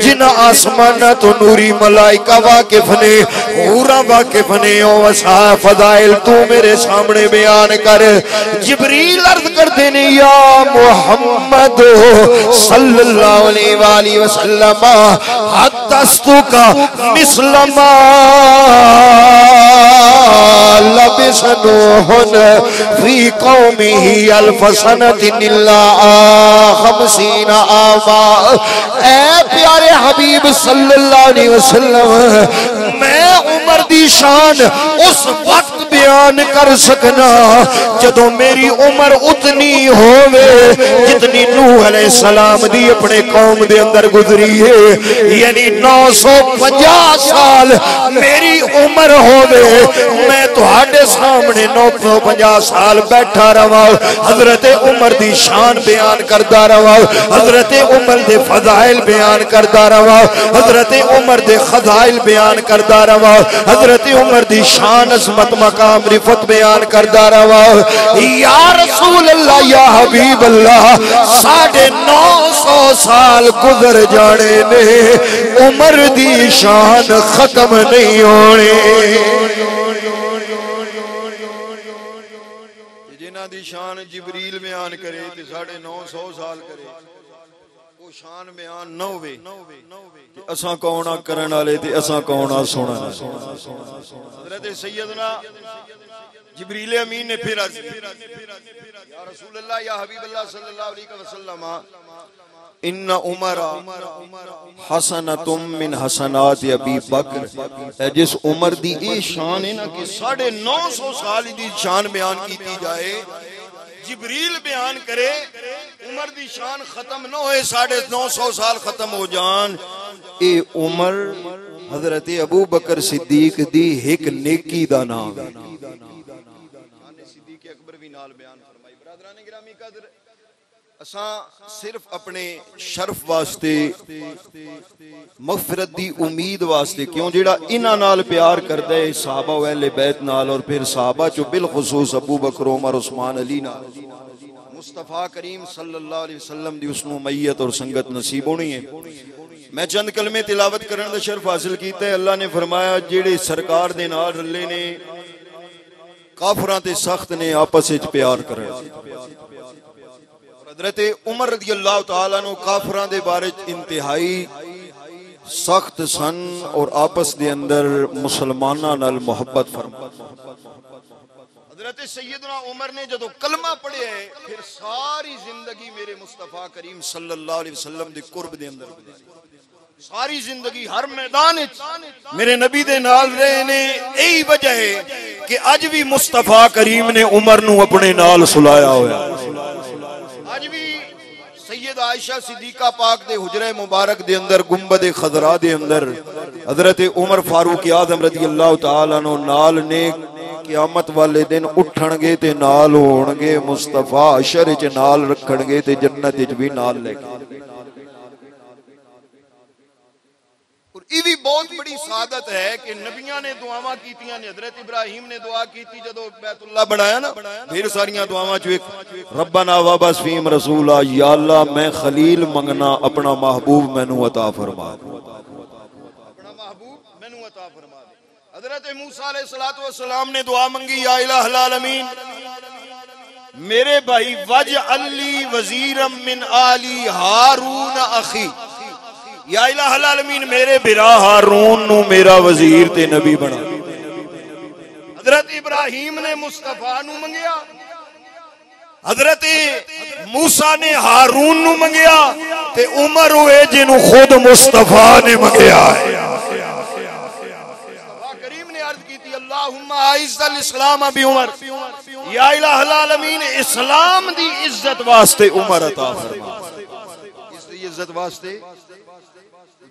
जिन आसमाना तो नूरी मलाइका वाकिफ ने, हूरा वाकिफ ने, ओ वसा फदाइल तू मेरे सामने बयान कर। जिब्रील अर्ज करते ने या मुहम्मद सल्लल्लाहु अलैहि वसल्लम हदस्तुका मिस्लमा लबिसनूहुन फी कौमिही अल्फ सनतिन इल्ला खमसीना आमा। ऐ प्यारे हबीब सल्लल्लाहु अलैहि वसल्लम, मैं उमर दी शान उस वक्त बयान कर सकना जदों मेरी उम्र उतनी होवे जितनी नूह अलैहिस्सलाम दी अपने कौम दे अंदर गुजरी है, यानी 950 साल मेरी उम्र होवे, मैं तुहाडे सामने 950 साल बैठा रहा, हजरत उमर दी शान बयान करता रहा, हजरत उमर दे फजाइल बयान करता रहा, हजरत उमर दे खजाइल बयान करता रहा, हजरत उमर दी शान अजमत मकाम रिफत बयान करता रहा। या रसूल अल्लाह या हबीब अल्लाह, 950 साल गुजर जाने ने, उमर दी शान खत्म नहीं होनी। जिन्हां दी शान जिब्रील बयान करे ते 950 साल करे, वो शान बयान न होवे ते असां कौन आ करन वाले ते असां कौन आ सुनन। हजरत सैयदना जिब्रील अमीन ने फिर अर्ज की, या रसूल अल्लाह या हबीब अल्लाह सल्लल्लाहु अलैहि वसल्लम, इन्ना उमरा हसनतुम मिन हसनात अबी बकर। जिस उमर दी ये शान है ना कि 950 साल दी शान बयान की जाए, जिब्रील बयान करे, उमर दी शान खत्म न होए, 950 साल खत्म हो जान। ए उमर हजरत अबू बकर सिद्दीक दी एक नेकी दा नाम है। सिद्दीक अकबर भी नाल बयान फरमाई। बरादराने गिरामी कदर, असां सिर्फ अपने शर्फ वास्ते, मगफिरत दी उम्मीद वास्ते, क्यों जेड़ा इन्हां नाल प्यार करदा है सहाबा व अहले बैत नाल, और फिर सहाबा चो बिलखुसूस अबू बकर, उमर, उस्मान, अली नाल, मुस्तफा करीम सल्लल्लाहु अलैहि वसल्लम दी उसनु मैयत और संगत नसीब होनी है। मैं चंद कलमे तिलावत करने दा शर्फ हासिल कीता है। अल्लाह ने फरमाया, जेड़े सरकार दे नाल रले ने, काफरां ते सख्त ने आपस विच प्यार करन। हजरत उमर रज़ी अल्लाह तआला अन्हु काफरां दे बारे इंतहाई सख्त सन और आपस दे अंदर मुसलमानां नाल मोहब्बत फरमाते। हजरत सैयदना उमर ने जदों कलमा पढ़िया है, फिर सारी जिंदगी मेरे मुस्तफा करीम सल्लल्लाहु अलैहि वसल्लम दे कुर्ब दे अंदर गुजारी, सारी जिंदगी हर मैदान मेरे नबी दे नाल रहे ने। यही वजह है कि अज भी मुस्तफा करीम ने उमर नू अपने नाल सुलाया होया। आज भी सैयद आयशा सिद्दीका पाक दे हुजरे मुबारक दे अंदर, गुंबद खजरा दे अंदर, हजरत उमर फारूक आज़म रज़ी अल्लाह तआला अन्हु नाल ने क़यामत वाले दिन उठणगे ते नाल होणगे, मुस्तफा अशर च नाल रखणगे ते जन्नत च भी नाल लेके। और ये भी बहुत बड़ी सादत है कि नबियां ने दुआवां कीतियां ने। हजरत इब्राहिम ने दुआ की थी जदों बैतुल्लाह बनाया ना, फिर सारियां दुआवां चो एक रब्बना वबअस फीहिम रसूला, या अल्लाह मैं खलील मंगना, अपना महबूब मैनू अता फरमा दे, अपना महबूब मैनू अता फरमा दे। हजरत मूसा अलैहिस्सलातु वस्सलाम ने दुआ मंगी, या इलाहल आलमीन मेरे भाई वजअली वजीरम मिन आली हारून अखी, या इलाहल आलमीन मेरे बिरा हारून नू मेरा वजीर ते नबी बना। हजरत इब्राहिम ने मुस्तफा नू मंगया, हजरत मूसा ने हारून नू मंगया, ते उमर हुए जिन्हों खुद मुस्तफा ने मंगया है। मुस्तफा करीम ने अर्ज की थी, अल्लाहुम्मा आइज़्ज़ल इस्लाम बि उमर, या इलाहल आलमीन इस्लाम दी इज्जत वास्ते उमर अता फरमा। इसकी इज्जत वास्ते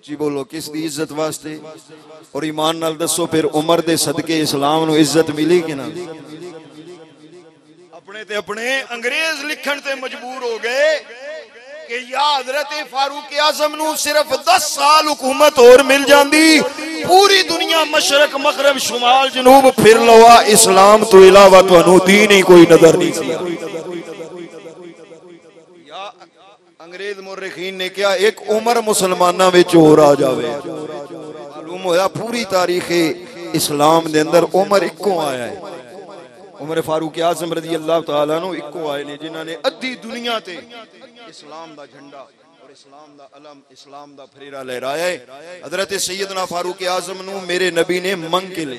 जी बोलो, किस दी इज्जत वास्ते? और ईमान नाल दसो फिर उमर दे सदके इस्लाम नू इज्जत मिली कि ना? अपने ते अपने अंग्रेज लिखण ते मजबूर हो गए कि या हजरत फारूक आजम नू सिर्फ 10 साल हुकूमत और मिल जाती, पूरी दुनिया मशरक मगरब शुमाल जनूब फिर लवा, इस्लाम तो इलावा तुहानू दीन ही कोई नजर नहीं सी। अंग्रेज मुर्रिखीन ने क्या एक उमर मुसलमाना विच होर आ जावे, मालूम होया पूरी तारीख इस्लाम दे अंदर उमर इक्को आया है। उमर फारूक आज़म रज़ी अल्लाह तआला अन्हु इक्को आए ने जिन्हां ने अद्धी दुनिया ते इस्लाम दा झंडा और इस्लाम दा अलम, इस्लाम दा फरीरा लहराया है। हजरत सैयदना फारूक आज़म नु मेरे नबी ने मंग के ले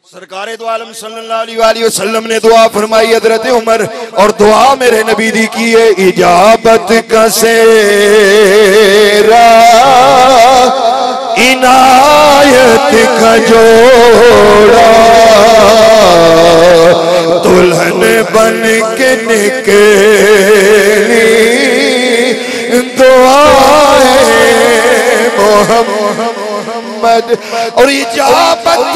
सरकारे दो आलम सल्लल्लाहु अलैहि वसल्लम ने दुआ फरमाई हजरत उमर, और दुआ मेरे नबी दी की है, इजाबत का सेरा इनायत का जोड़ा दुल्हन बन के निकली दुआए मोहम्मद, और इजाबत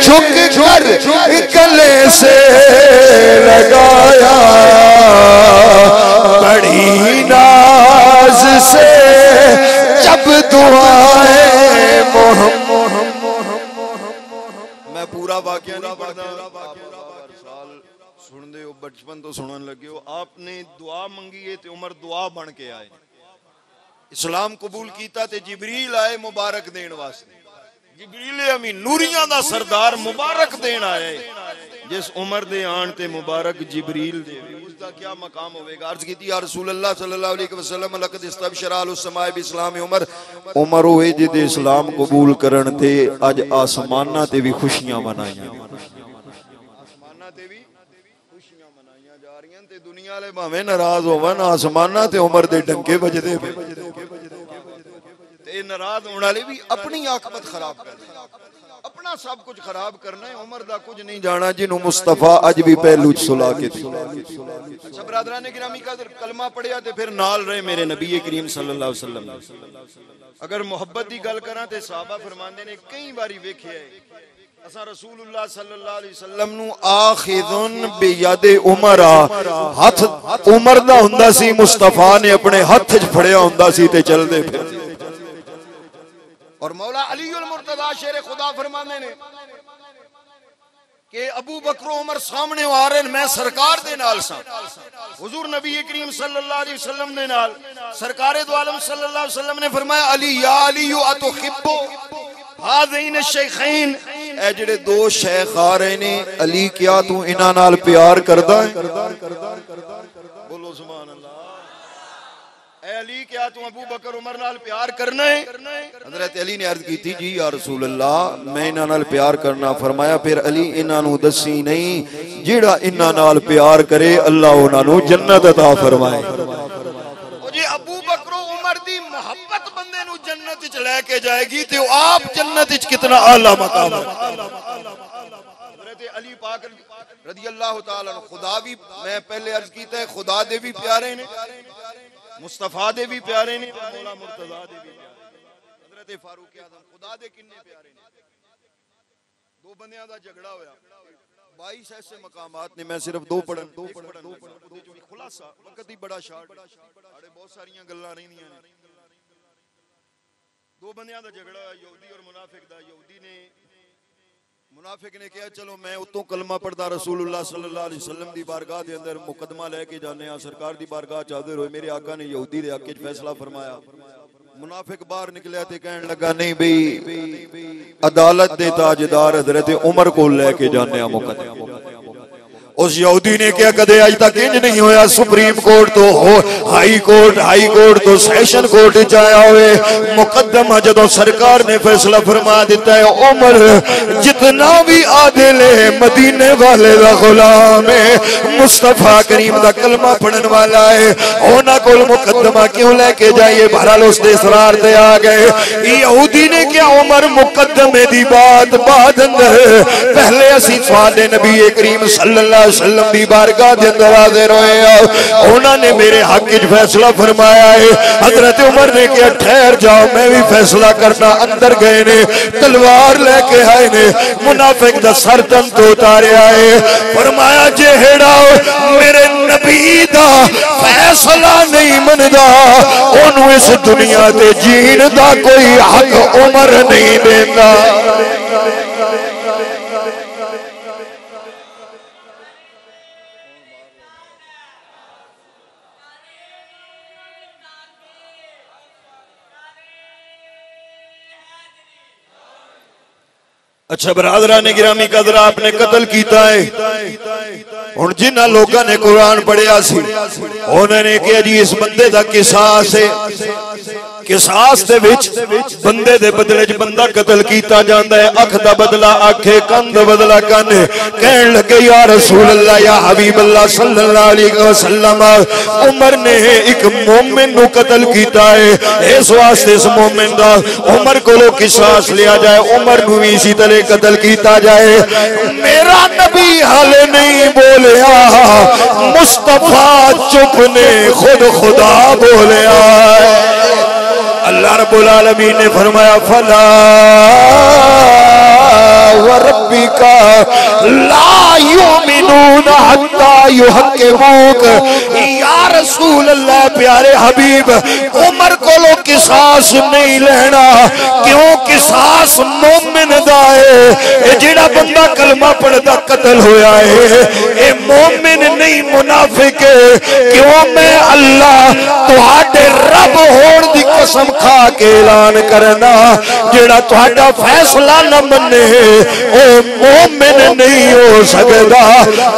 झुक कर गले से लगाया बड़ी नाज से जब दुआए मोहम्मद। मैं पूरा वाकया नहीं पढ़ता, साल सुन दे हो, बचपन तो सुनन लगे हो। आपने दुआ मंगी है ते उमर दुआ बन के आए, इस्लाम कबूल कीता ते जिबरील आए मुबारक देन वास्ते। जिबरील अमीन नूरियां दा सरदार मुबारक देन आए। जिस उमर दे आन ते मुबारक जिबरील दे उसका क्या मकाम होवेगा। अर्ज कीती या रसूल अल्लाह सल्लल्लाहु अलैहि वसल्लम लक़द इस्तबशरा अल समाए बिस्लाम उमर, उमर होए जिदे इस्लाम कबूल करन ते अज आसमानां ते भी खुशियां मनाईयां, आसमानां ते भी खुशियां मनाईयां जा रही ते दुनिया वाले भावें नाराज होवन, आसमानां ते उमर दे डंके बजदे पे नाराज होने वाले भी अपनी आकबत खराब कर, अपना सब कुछ खराब करना है। उमर दा कुछ नहीं जाना जिन्हों मुस्तफा अज भी पहलू सुला के थी। अच्छा बरादरान ने गिरामी का कलमा पढ़िया ते फिर नाल रहे मेरे नबी करीम सल्लल्लाहु अलैहि वसल्लम। अगर मोहब्बत की गल करा ते सहाबा फरमांदे ने कई बारी वेख्या है असा रसूलुल्लाह सल्लल्लाहु अलैहि वसल्लम नु आखिजुन बियद उमर, हाथ उमर दा हुंदा सी, मुस्तफा ने अपने हाथ च फड़िया हुंदा सी ते चलदे फिरदे। और मौला अली उल मुर्तजा शेर खुदा फरमाने ने कि अबू बकर उमर सामने आ रहे, मैं सरकार दे नाल सा, हुजूर नबी करीम सल्लल्लाहु अलैहि वसल्लम दे नाल। सरकारे दो आलम सल्लल्लाहु अलैहि वसल्लम ने फरमाया अली या अली अतुहिब्बु हाज़ैन शेखैन, ए जेड़े दो शेख आ रहे ने अली क्या तू इन्हां नाल प्यार करदा है? बोलो सुभान अल्लाह। अली क्या तू अबू बकर उमर नाल प्यार करना है? हजरत अली ने अर्ज की थी जी या रसूल अल्लाह मैं इन्हां नाल प्यार करना। फरमाया फिर अली इन्हां नू दसी नहीं, जेड़ा इन्हां नाल प्यार करे अल्लाह उन्हां नू जन्नत अता फरमाए। ओ जी अबू बकर उमर दी मोहब्बत बंदे नू जन्नत विच लेके जाएगी ते आप जन्नत विच कितना आला मकाम है। हजरत अली पाक रज़ी अल्लाह तआला अन्हु खुदा भी, मैं पहले अर्ज कीता है खुदा दे भी प्यारे ने, मुस्तफा दे भी प्यारे ने, मौला मुर्तजा दे भी प्यारे। हजरत फारूक आज़म खुदा दे किन्ने प्यारे ने। दो बंदियां दा झगड़ा होया, 22 ऐसे मकामात ने, मैं सिर्फ दो पढ़न खुलासा वक्त ही बड़ा शार्ट, साढ़े बहुत सारियां गल्लां रहिंदियां ने। दो बंदियां दा झगड़ा होया, यहूदी और मुनाफिक दा। मुनाफिक ने कहा चलो मैं उतों कलमा पढ़दा रसूलुल्लाह सल्लल्लाहु अलैहि वसल्लम दी बारगाह दे अंदर मुकदमा लेके जाने आ, सरकार दी बारगाह च हाजिर होए, मेरे आका ने यहूदी दे हक च फैसला फरमाया। मुनाफिक बाहर निकलिया ते कहन लगा नहीं बई अदालत दे ताजदार हजरत उमर को लेके जाने आ मुकदमा। उस यहूदी ने क्या कदे आज तक इंज नहीं होया, सुप्रीम कोर्ट तो हाई कोर्ट तो सेशन कोर्ट च आया हुए मुकदमा जदों सरकार ने फैसला फरमा दिता है उमर जितना भी आदिल है मदीने वाले दा गुलाम है, मुस्तफा करीम दा कलमा पढ़न वाला है, उन्हां कोल मुकदमा क्यों लेके जाइए? बहरहाल उसदे इसरार ते आ गए। यहूदी ने क्या उमर मुकदमे दी बात बाद अंदर पहले असीं साडे नबी करीम सल्लल्लाहु वसल्लम दी बारगाह दे अंदर हाजिर होए, उन्होंने मेरे हक च फैसला फरमाया है। हजरत उमर ने कहा ठहर जाओ मैं भी फैसला करना। अंदर गए ने, तलवार लेके आए ने, मुनाफिक दा सर तन तो उतारिया है। फरमाया जेड़ा मेरे नबी दा फैसला नहीं मनदा ओनू इस दुनिया ते जीण दा कोई हक उमर नहीं देंदा। अच्छा बरादरा ने गिरामी कदर आपने कत्ल किया है। हुण जिन्हां लोगों ने कुरान पढ़िया सी उन्होंने कहा जी इस बंदे दा किसास है, किसास दे विच बंदे दे बदले च बंदा कत्ल किया जाता है। अख दा बदला अख है, कन दा बदला कन है। कहन लगे या रसूल अल्लाह या हबीब अल्लाह सल्लल्लाहु अलैहि वसल्लम उमर ने एक मोमिन नु कत्ल किया है, इस वास्ते इस मोमिन दा उमर कोलों किसास लिया जाए, उमर नु भी इसी तरह कत्ल किया जाए। मेरा नबी हाले नहीं बोलिया, मुस्तफा चुप ने खुद खुदा बोलिया। अल्लाह रब्बुल आलमीन ने फरमाया फला व रब्बिका ला युमिनूना हत्ता युहक्किमूक। या रसूल अल्लाह प्यारे हबीब उमर कोलों किसास नहीं लेना, क्यों किसास मोमिन दा है। जेड़ा बंदा कलमा पढ़दा कत्ल होया है ये मोमिन नहीं मुनाफिक है। क्यों मैं अल्लाह तुहाडे रब होण दी कसम खा के ऐलान करना, जेड़ा तुहाडा फैसला न मने ओ मोमिन नहीं हो सकता।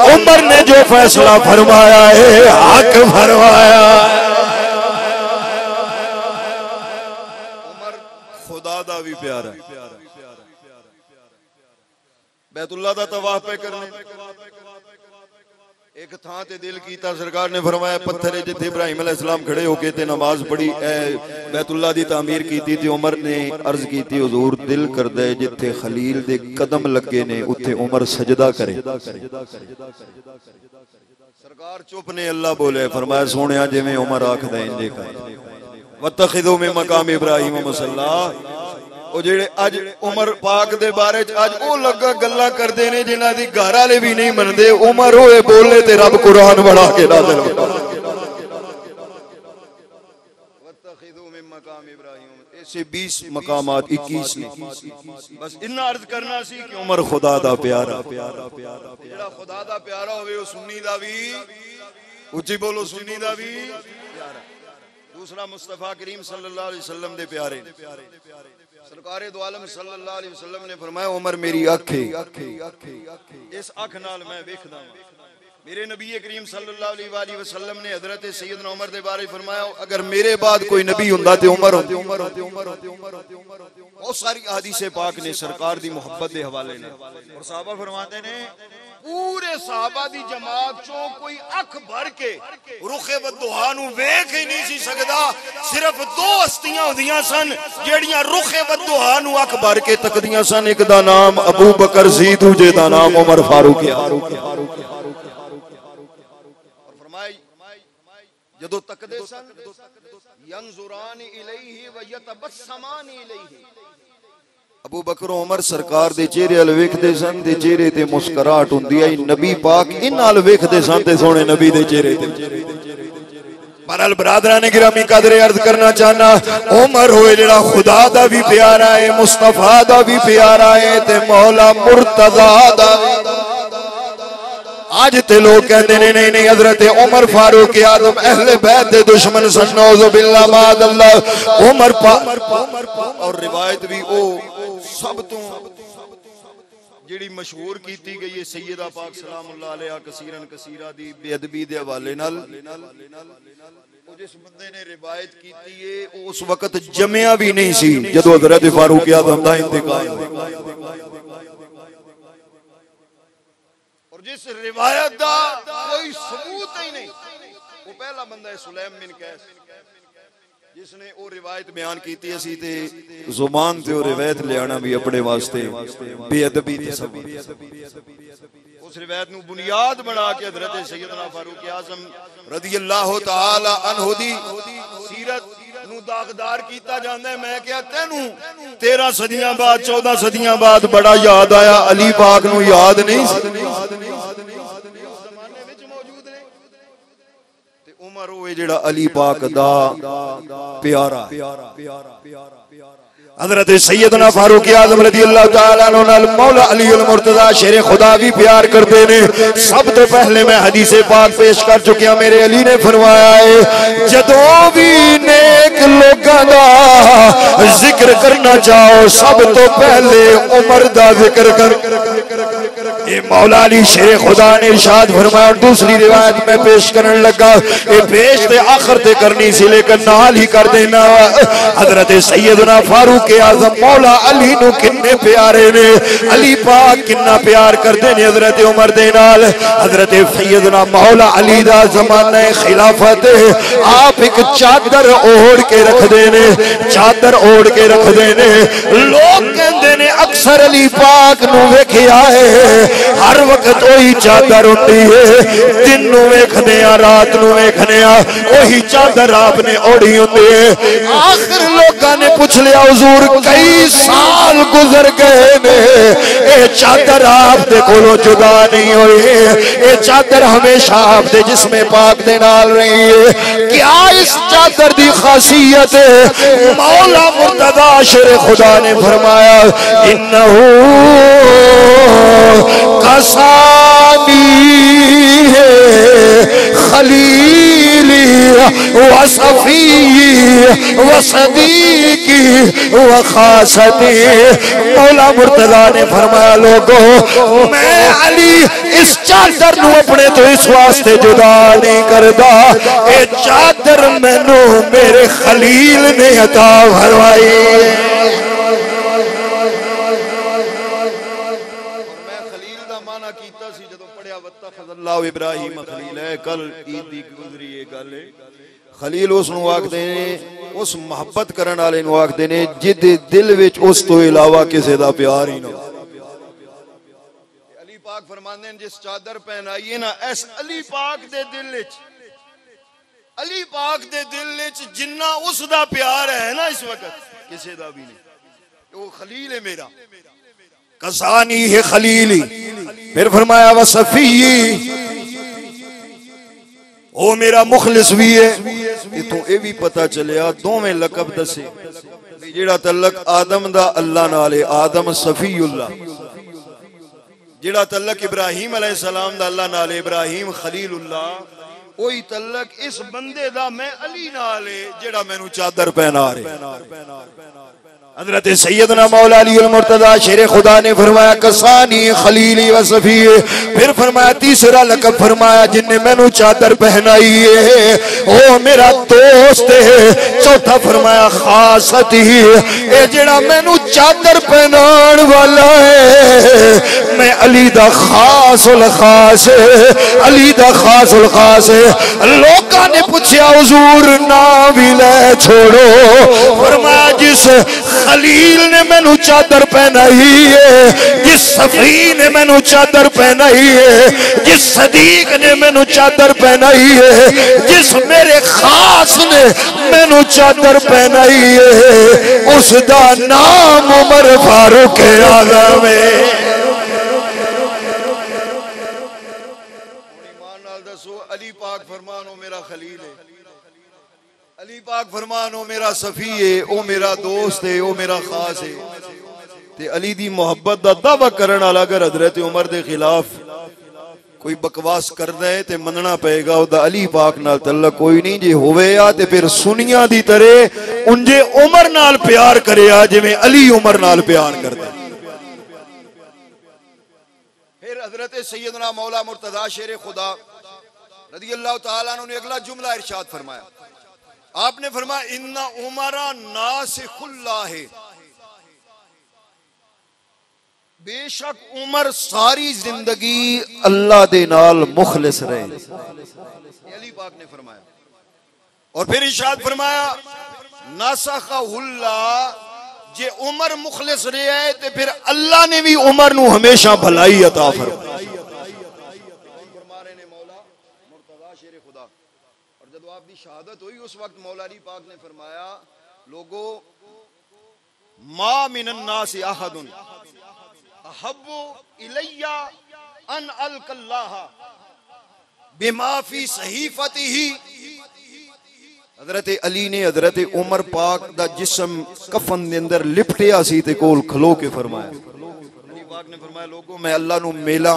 उमर ने जो फैसला फरमाया है हक फरमाया। उमर खुदा दा भी प्यारा, बैतुल्लाह दा तवाफ पे करने एक थां ते दिल कीता, सरकार ने फरमाया पत्थर जिथे इब्राहिम अलैहिस्सलाम खड़े होके ते नमाज पढ़ी बैतुल्लाह दी तामीर कीती ते उमर ने अर्ज कीती हुजूर दिल करदा है जिथे खलील दे कदम लगे ने उत्थे उमर सजदा करे। सरकार चुप ने, अल्लाह बोले फरमाया सोहणिया जिवें उमर आखदा इंजे कर। वत्तखिदू मिन मकाम इब्राहिम मुसल्ला। ओ जेड़े अज उमर पाक दे बारे च अज ओ लगा गल्लां करदे ने जिन्हां दी घर वाले भी नहीं मनदे, उमर होए बोले ते रब कुरान बढ़ा के नाज़िल कर। वत्तखिदू मिन मकाम इब्राहिम ऐसे 20 मकामात 21 ने। बस इन्ना अर्ज करना सी कि उमर खुदा दा प्यारा, जेड़ा खुदा दा प्यारा होवे ओ सुन्नी दा भी, उच्ची बोलो सुन्नी दा भी प्यारा। दूसरा मुस्तफा करीम सल्लल्लाहु अलैहि वसल्लम दे प्यारे सरकारे दो आलम सल्लल्लाहु अलैहि वसल्लम ने फरमाया उमर मेरी अख है, इस अख नाल मैं वेखदा हां। मेरे नबी करीम सल्लल्लाहु अलैहि वसल्लम ने हजरत सैयदना उमर दे बारे फरमाया अगर मेरे बाद कोई नबी हुंदा ते उमर होंदा। बहुत सारी हदीसें पाक ने सरकार दी मोहब्बत दे हवाले ने, और सहाबा फरमाते ने पूरे सहाबा दी जमात चो कोई अख भर के रुखे वद्दुहा नु वेख ही नहीं सी सकदा। सिर्फ दो हस्तियां होंदियां सन जेड़ियां रुखे वद्दुहा नु अख भर के तकदियां सन, एक दा नाम अबू बकर सी, दूजे दा नाम उमर फारूक है। जदों तकदे सन यंजुरान इलैहि व यतबस्समान इलैहि। अबू बकर उमर सरकार दे चेहरे अल वेखदे सन ते चेहरे ते मुस्कुराहट हुंदी आई। नबी पाक इन्हां अल वेखदे सन ते सोहणे नबी दे चेहरे ते। बहरहाल बरादरान ने गिरामी कदरे अर्ज करना चाहना उमर होए जेड़ा खुदा दा भी प्यारा है, मुस्तफा दा भी प्यारा है ते मौला मुर्तजा दा। आज ते लोग कहते ने नहीं नहीं हजरत उमर फारूक आजम अहले बैत दे दुश्मन सन, नौज़ु बिल्लाह मादल्लाह। उमर और रिवायत भी ओ सब तो जिहड़ी मशहूर कीती गई है सैयदा पाक सलामुल्लाह अलैहा कसीरन कसीरा दी बेअदबी दे हवाले नाल। जिस बंदे ने रिवायत कीती है उस वक्त जमिया भी नहीं सी जदों हजरत फारूक आजम दा इंतकाल। और जिस रिवायत दा कोई सबूत ही नहीं, वो पहला बंदा है सुलैम बिन कैस जिसने वो रिवायत बयान की सी ते जुबान ते वो रिवायत लियाना भी अपने वास्ते बेअदबी ते सब। उस रिवायत नु बुनियाद बना के हजरत सैयदना फारूक आजम रदियल्लाहु ताला अन्हु दी सीरत नु दागदार कीता जांदा है। मैं क्या तेनू 13 सदियां बाद 14 सदियां बाद बड़ा याद आया, अली पाक नु याद नहीं उमर होए जेड़ा अली पाक दा प्यारा। हज़रत सैयदना फारूक आज़म रज़ियल्लाहु तआला अन्हु मौला अली अल मुर्तज़ा शेर खुदा भी प्यार करते ने। सब तो पहले मैं हदीस पाक पेश कर चुकिया। मेरे अली ने फरमाया है जदों भी नेक लोगां दा जिक्र करना चाहो सब तो पहले उमर दा जिक्र कर। ये मौला अली शेर खुदा ने इरशाद फरमाया। और दूसरी रिवायत में पेश करने लगा, ये पेश ते आखिर ते करनी सी लेकिन नाल ही कर देना। हज़रत सैयदना फारूक आज़म मौला अली नु किन्ने प्यारे ने, अली पाक किन्ना प्यार करते ने हज़रत उमर दे नाल। हज़रत सैयदना मौला अली दा ज़माना खिलाफत आप एक चादर ओढ़ के रखदे ने, चादर ओढ़ के रखदे ने। लोग कहंदे ने अक्सर अली पाक नु वेखिया है हर वक्त वही चादर होती है, दिन नु वेखदे आ रात नु वेखने आ वही चादर आपने ओढ़ी होती है। आखिर लोगों ने पूछ लिया हुजूर कई साल गुजर गए ने, ये चादर आपके कोलों जुदा नहीं हुई, ये चादर हमेशा आपके जिस्म पाक दे नाल रही है। क्या इस चादर दी खासियत है? मौला मुर्तज़ा शेर खुदा ने फरमाया इन्नहू कसानी है खलीली व सफी व सदीकी व खासती। मौला मुर्तज़ा ने फरमाया लोगों मैं अली इस चादर नू अपने तो इस वास्ते जुदा नहीं करता, ये चादर मैनू मेरे खलील ने अता फरमाई। इब्राहिम खलील है कल ईद दी गुजरी ये गल है। खलील उस नू आखदे ने उस मोहब्बत करन वाले नू आखदे ने जिदे दिल विच उस तो इलावा किसी दा प्यार ही ना। अली पाक फरमांदे ने जिस चादर पहनाई है ना इस अली पाक दे दिल विच, अली पाक दे दिल विच जिन्ना उस दा प्यार है ना इस वक्त किसी दा भी नहीं। वो खलील है मेरा, कसानी है खलीली। फिर फरमाया व सफी ओ मेरा मुखलिस भी है। इतों ये भी पता चलिया दोवें लकब दसे जेड़ा तलक आदम दा अल्लाह नाल है आदम सफीउल्लाह, जेड़ा तलक इब्राहिम अलैहिस्सलाम दा अल्लाह नाल इब्राहिम खलीलुल्लाह, वही तलक इस बंदे दा मैं अली नाल है जेड़ा मैनू चादर पहना रहे। हज़रत सैयदना मौला अली अल मुर्तज़ा शेर खुदा ने फरमाया कसानी खलीली व सफी। फिर फरमाया तीसरा लकब फरमाया जिन्ने मैनू चादर पहनाई है वो मेरा दोस्त है। चौथा फरमाया खासत ही ये जेड़ा मैनू चादर पहनान वाला है मैं अली दा खास उल खास है, अली दा खास उल खास है। लोगों ने पूछा हुजूर ना भी ले छोड़ो, फरमाया जिस खलील ने मैनू चादर पहनाई है, जिस सफी ने मैनू चादर पहनाई है, जिस सदीक ने मैनू चादर पहनाई है, जिस मेरे खास ने मैनू चादर पहनाई है उसका नाम उमर फारूक आज़म है। अली पाक फरमानो मेरा खलील है, अली पाक फरमानो मेरा सफी है, ओ मेरा दोस्त है, ओ मेरा खास है। ते अली दी मोहब्बत दा दावा करन वाला अगर हजरत उमर दे खिलाफ कोई बकवास करदा है ते मनना पएगा ओदा अली पाक नाल तल्लक कोई नहीं। जे होवे आ ते फिर सुनिया दी तरह उंजे उमर नाल प्यार करेया जिवें अली उमर नाल प्यार करदा। फिर हजरत सैयदना मौला मुर्तज़ा शेर खुदा रज़ियल्लाहु ताला अन्हु ने अगला जुमला इरशाद फरमाया। आपने फरमाया इन्ना उमरा नासिखुल्लाह है, बेशक उमर सारी जिंदगी अल्लाह दे नाल मुखलिस रहे। अली पाक ने फरमाया। और फिर इरशाद फरमाया नासखहुल्लाह, जे उमर मुखलिस रहे है तो फिर अल्लाह ने भी उमर नू हमेशा भलाई अता फरमाई। शहादत हुई उस वक्त मौला अली पाक ने फरमाया लोगो मा मिनन नास अहदुन अहब्बु इलैया अन अलकल्लाह बिमा फी सहीफतिही हजरत अली ने हजरत उमर पाक दा जिस्म कफन दे अंदर लिपटिया सी ते कोल खलो के फरमाया, अली पाक ने फरमाया लोगों मैं अल्लाह नू मिला,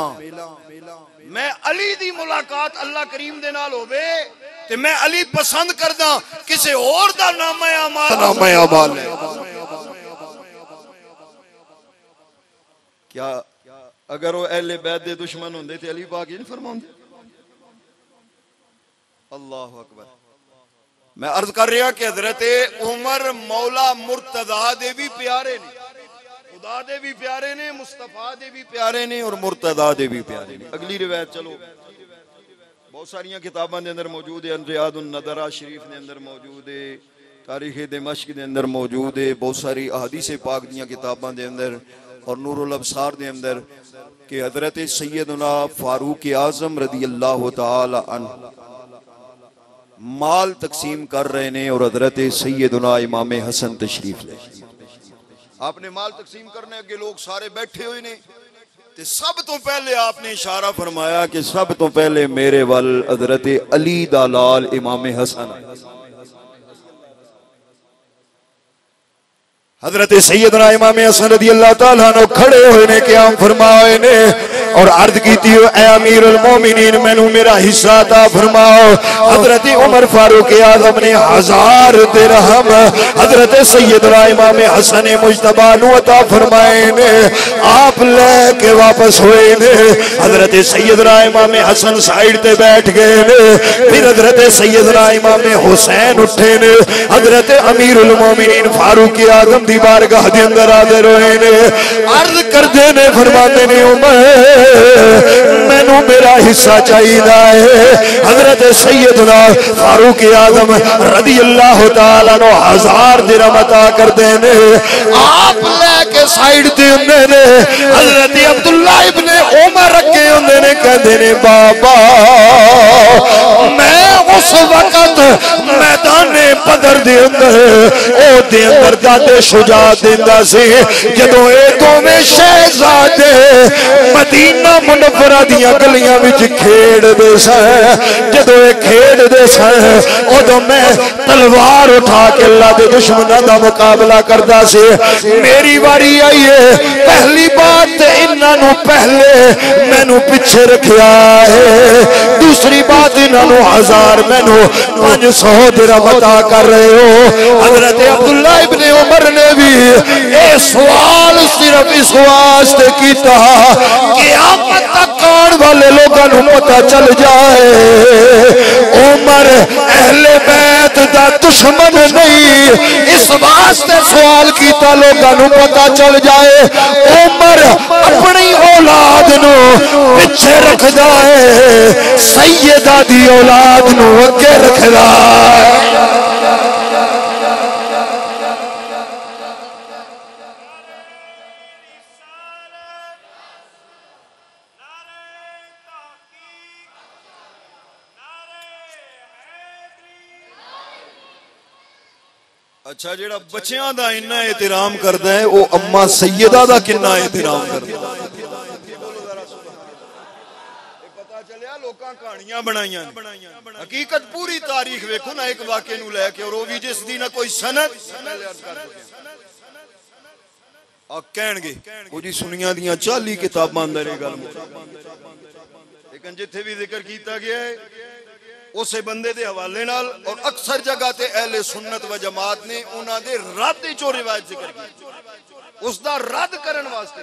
मैं अली दी मुलाकात अल्लाह करीम दे नाल होवे ते मैं अली पसंद करदा, किसी और दा नाम अमाल है। क्या अगर वो अहले बैत दे दुश्मन होंदे ते अली पाक नहीं फरमांदे? अल्लाह अकबर। मैं अर्ज कर रहा कि हजरत उमर मौला मुर्तदा दे भी प्यारे ने, खुदा दे भी प्यारे ने, मुस्तफा दे भी प्यारे ने और मुर्तदा दे भी प्यारे ने। अगली रिवायत चलो, बहुत सारिया किताबों के अंदर मौजूद है, रियादुन नदरा शरीफ के अंदर मौजूद है, तारीख दिमश्क के अंदर मौजूद है, बहुत सारी अहादीस पाक दी किताबों के अंदर और नूरुल अबसार के अंदर कि हजरत सैयदना फारूक आजम रदी अल्लाह तआला अन्हु माल तकसीम कर रहे ने और हजरत सैयदना इमाम हसन तशरीफ ले, आपने माल तकसीम करने अगे लोग सारे बैठे हुए ने, ते सब तो पहले आपने इशारा फरमाया कि सब तो पहले मेरे वल हजरत अली दा लाल इमाम हसन, हजरत सैयदना इमाम हसन रदी अल्लाह तआला अन्हु खड़े हुए ने, क़याम फरमाए ने और अर्ज की ऐ अमीरुल मोमिनीन मैनू मेरा हिस्सा अता फरमाओ। हजरत उमर फारूक आजम ने 1000 दिरहम हजरत सैयदना इमाम हसन मुजतबा नू अता फरमाए ने, आप लेके वापस हुए ने। हजरत सैयदना इमाम हसन साइड ते बैठ गए ने, फिर हजरत सैयदना इमाम हुसैन उठे ने, हजरत अमीरुल मोमिनीन फारूक आजम दी बारगाह दे अंदर हाजिर होए ने, अर्ज करदे ने फरमाते ने उमर मैनू मेरा हिस्सा चाहिए है। हजरत सैयदना फारूक आजम रदी अल्लाह तआला नो 1000 दिरहम अता कर देने, आप लेके साइड ते हुंदे ने, हजरत अब्दुल्ला इब्ने उमर रखे हुंदे ने, कहंदे ने बाबा मैं उस वक्त मैदाने बदर दे अंदर जाते शुजात देंदा सी जदों ए दोवें शहजादे मदीना मुनव्वरा दियां गलियां विच खेडदे सन, जदों ए खेडदे सन उदों मैं तलवार उठा के अल्लाह दे दुश्मनां दा मुकाबला करदा सी। मेरी वारी आई है, पहली बात ते इन्हां नूं पहले मैनू पिछे रखिया है, दूसरी बात इन्हां नूं 1000 मैनू 500 दिरहम अता कर रहे हो। हजरत अब्दुल्ला इब्ने उमर ने भी ये सवाल सिर्फ इस वास्ते किया क़यामत तक आने वाले लोगों को पता चल जाए उमर अहले बैत दा दुश्मन नहीं, इस वास्ते सवाल किया लोगों को पता चल जाए उमर अपनी औलाद नू पिछे रखदा है, सैयदा दी औलाद नू अगे रखदा है। अच्छा जेड़ा बच्चियां दा इन्ना एहतराम करदा है वो अम्मा सैयदा दा किन्ना एहतराम करदा है। पता चलिया लोकां कहानियां बनाईयां, हकीकत पूरी तारीख वेखो ना एक वाक़े नू लेके, और वो भी जिस दी ना कोई सनद आ कहणगे ओ जी सुनिया दियां 40 किताबां अंदर ये गल, लेकिन जिथे भी जिक्र किया गया है उस बंदे के हवाले नाल और अक्सर जगह ते अहले सुन्नत व जमात ने उन्होंने रद्द चो रिवायत जिक्र की, उसका रद्द करने वास्ते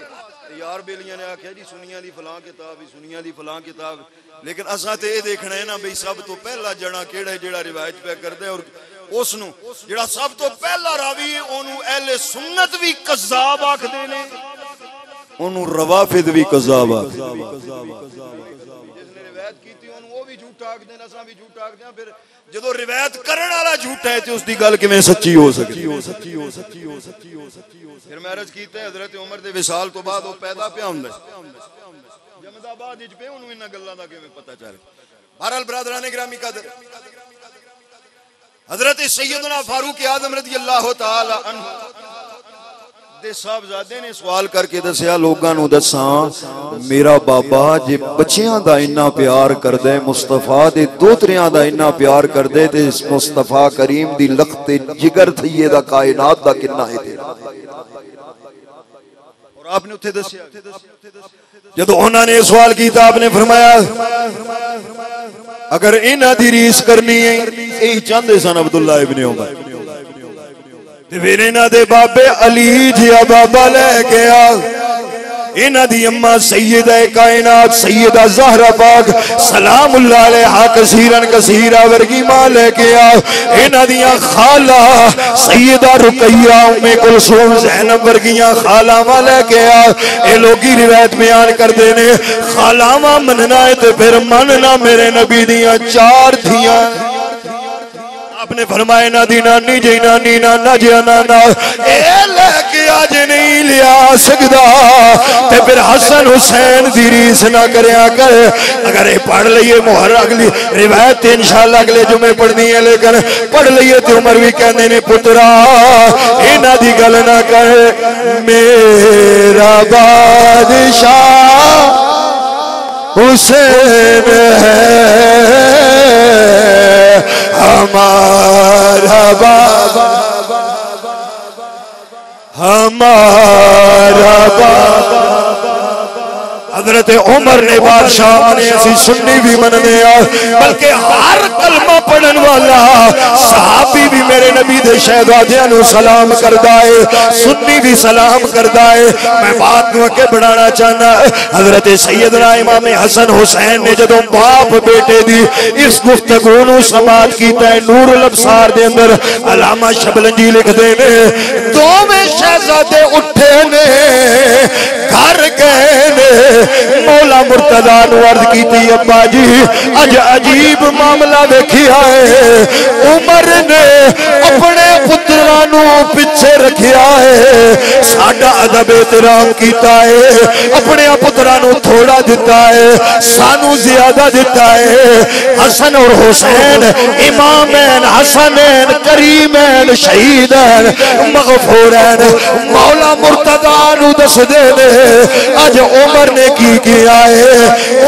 यार बेलियां ने आख्या जी सुनिया दी फलां किताब ही, सुनिया दी फलां किताब, लेकिन असा तो यह देखना है ना बई सब तो पहला जना केड़ा है जेड़ा रिवायत पे करदा है, और उसनू जेड़ा सब तो पहला रावी है ओनू अहले सुन्नत भी कज़्ज़ाब आखदे ने, ओनू रवाफिद भी कज़्ज़ाब आखदे। फिर जो रिवायत करने वाला झूठा है तो उसकी गल किवें सच्ची हो सकती। फिर मैं अर्ज कीता हजरत उमर दे विसाल तो बाद वो पैदा पिया हुंदा जमदा बाद विच पे उन्होंने इन्हां गल्लां दा किवें पता चले। बहरहाल बरादराने गिरामी कदर हजरत सैयदना फारूक आजम रज़ी अल्लाह तआला अन्हु हजरत साहबजादे ने सवाल करके दसिया लोगों नूं दसां मेरा बाबा जे बच्चियां दा इन्ना प्यार करदे मुस्तफा दे दोतरियां दा इन्ना प्यार करदे ते इस मुस्तफा करीम दी लखते जिगर थईए दा कायनात दा किन्ना है और आपने उत्थे दसिया जदों उन्होंने सवाल किया आपने फरमाया अगर इन्हां दी रीस करनी है यही चाहते सन अब्दुल्ला इब्ने उमर ते फिर इन्हां दे बाबे अली जिया बाबा लेके आ इन्हां दी अम्मा सैयदा कायनात सैयदा ज़हरा पाक सलामुल्लाह अलैहा कसीरन कसीरा वर्गी मां लेके आ इन्हां दियां खाला सैयदा रुकैया उम्मे कुलसूम ज़ैनब वर्गियां खालावां लेके आ ए लोगी रिवायत बयान करदे ने खालावां मनना है ते फिर मनना मेरे नबी दियां चार थियां आपने फरमाया ना दी नानी जी नानी नाना जी नाना लेके आज नहीं लिया सकता ते फिर हसन हुसैन दी रीस ना करया कर अगर ये पढ़ लीए मुहर अगली रिवायत इंशाअल्लाह अगले जुमे पढ़नी है लेकिन पढ़ लीए तो उमर भी कहते ने पुत्रा इन्हां दी गल ना कर मेरा बादशाह हुसैन है हमारा बाबा हमारा बाबा हजरत उमर ने बादशाह ने ऐसी सुन्नी भी मनने बल्कि हर कलमा पढ़न वाला सहाबी भी मेरे नबी दे शहजादियां नु सलाम करदा है सुन्नी भी सलाम करदा है मैं बात नु अगे बढ़ाना चाहना हजरत सैयदना इमाम हसन हुसैन ने जदों बाप बेटे दी इस गुफ्तगू नु समात कीता है नूरुल अबसार दे अंदर अलामा शबलंजी लिखदे ने दोवें शहजादे उठे ने घर गए ने मौला मुर्तजा नु अर्ज कीती अब्बा जी अज अजीब मामला देखिया है उमर ने अपने पुत्रा नु पिछे रखिया है साडा अदब एहतराम कीता है अपने पुत्रा नु थोड़ा दिता है सानू ज्यादा दिता है हसन और हुसैन इमामैन हसनैन करीमैन शहीदैन मगफूरैन मौला मुर्तजा नु दस दे अज उमर ने की किया है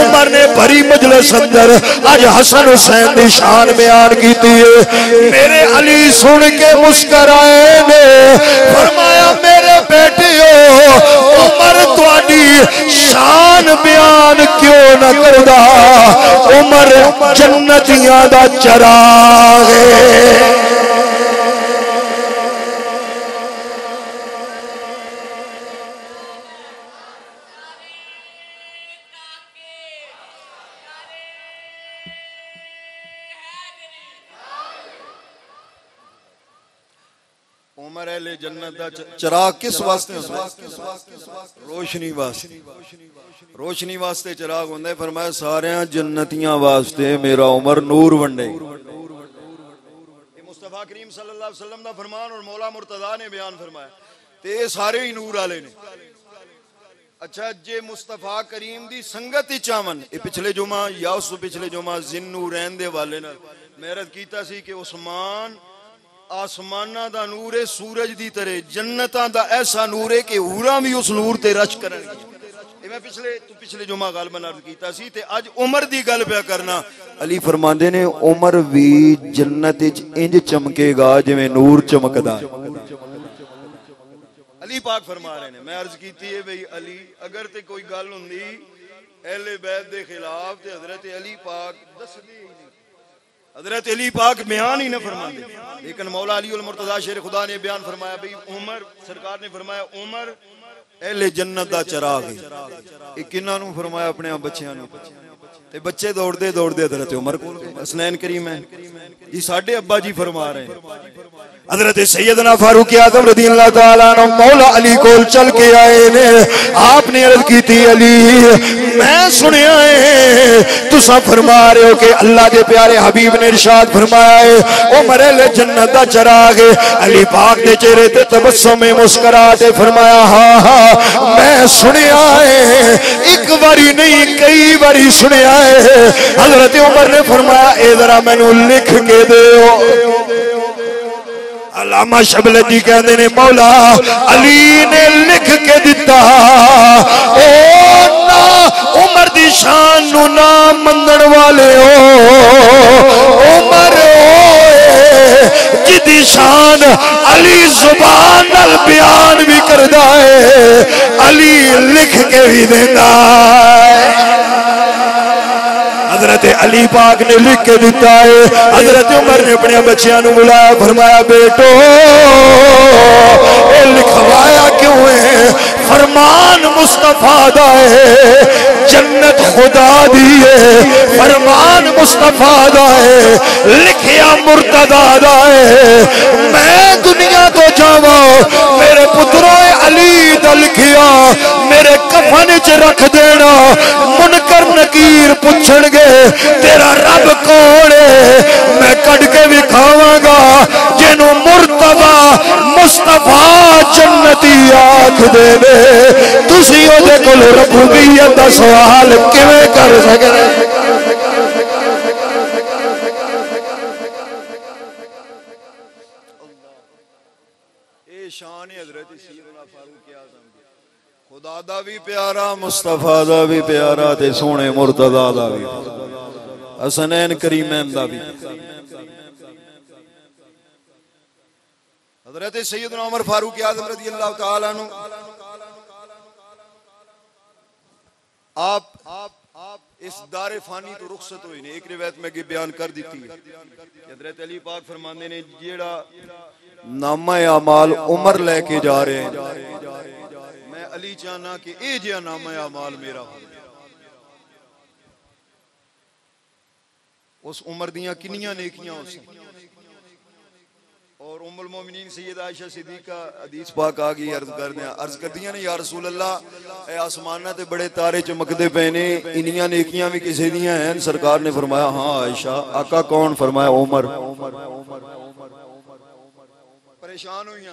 उमर ने भरी मजलिस अंदर आज हसन हुसैन की शान बयान की है मेरे अली सुन के मुस्कुराए ने फरमाया मेरे बेटियो उमर तुम्हारी शान बयान क्यों न करदा उमर जन्नतियां दा चराग है उमर अहले जन्नत दा चिराग किस वास्ते होंदा रोशनी वास्ते रोशनी वास्ते चिराग होंदा फरमाया सारे जन्नतियां वास्ते मेरा उमर नूर वंडे मुस्तफा करीम सल्लल्लाहु अलैहि वसल्लम दा फरमान और मौला मुर्तजा ने बयान फरमाया ते सारे ही नूर वाले ने अच्छा जे मुस्तफा करीम दी संगत ही चावन ये पिछले जुमा या उस पिछले जुमा जिन्नूरैन दे वाले नाल मेहरत कीता सी कि उस्मान आसमाना दा नूर है सूरज दी तरह जन्नतां दा ऐसा नूर है कि हूरां भी उस नूर ते रश करनगी मैं पिछले जुमा गल मैं अर्ज कीता सी ते अज उमर दी गल पिया करना अली फरमांदे ने उमर भी जन्नत विच इंज चमकेगा जिवें नूर चमकदा अली पाक फरमा रहे ने मैं अर्ज कीती है भाई अली अगर ते कोई गल हुंदी अहले बैत दे खिलाफ ते हजरत अली पाक दसदे हजरत अली पाक बयान ही न फरमाते लेकिन मौला अली उल मुर्तजा शेर खुदा ने बयान फरमाया भाई उमर सरकार ने फरमाया उमर अहले जन्नत दा चिराग है ये किन्हां नूं फरमाया अपने बच्चियां नूं ते बच्चे दौड़दे दौड़दे हजरत उमर कोल गए हसनैन करीमैन जी साडे अब्बा जी फरमा रहे हैं हजरत सैयदना फारूक आज़म रज़ियल्लाहु तआला अन्हु मौला अली कोल चल के आए ने आपने अर्ज की थी अली मैं सुनिया है तुसा फरमा रहे हो कि अल्लाह के प्यारे हबीब ने इरशाद फरमाया है उमर अहले जन्नत दा चिराग है अली पाक के चेहरे ते तबस्सुम में मुस्कुराहट फरमाया हाँ हाँ मैं सुनिया है एक बारी नहीं कई बारी सुनिया है हजरत उमर ने फरमाया ए जरा मैनू लिख के दो अल्लामा शबली जी कहते ने मौला अली ने लिख के दिता ओ ना उमर दी शान नू ना मनण वाले हो उमर जिदी शान अली जुबान नाल बयान भी करदा है अली लिख के भी देता है। हजरत अली पाक ने लिख के दिता है। हजरत उमर ने अपने बच्चों को बुलाया फरमाया बेटो ये लिखवाया क्यों है फरमान मुस्तफा दा है जन्नत खुदा दी है फरमान मुस्तफा दा है लिखिया मुर्तदा दा है मैं दुनिया तो जावा मेरे पुत्रों अली दा लिखिया मेरे कफन च रख देना मुनकर नकीर पूछणगे तेरा रब कौन है मैं कट के भी खावांगा जिन्हों मुर्तदा मुस्तफा जन्नती आख देवे तुसी ओदे कोल रबूबियत दा सवाल किवें कर सकदे। ए शान हजरत सैयदना फारूक आज़म खुदा दा भी प्यारा मुस्तफा दा भी प्यारा ते सोने मुर्तदा दा भी हसनैन करीमैन दा भी। हजरत सैयदना उमर फारूक आज़म रज़ी अल्लाह तआला अन्हु आप इस दारे फानी तो रुखसत हुए ने। एक रिवायत में बयान कर दी थी हजरत अली पाक फरमाते ने जेड़ा नामा अमाल उमर लेके जा रहे हैं मैं अली चाहना कि ए जिहा नामा अमाल मेरा हो। उस उमर दियां किनियां नेकियां हो और उम्मुल मोमिनीन सैयदा आयशा सिद्दीका हदीस पाक आ गई अर्ज कर दियां ने या रसूल अल्लाह ए आसमाना ते बड़े तारे चमकदे पे ने इनियां नेकियां भी किसे दियां हैं। सरकार ने फरमाया हां आयशा। आका कौन? फरमाया उमर। परेशान हुई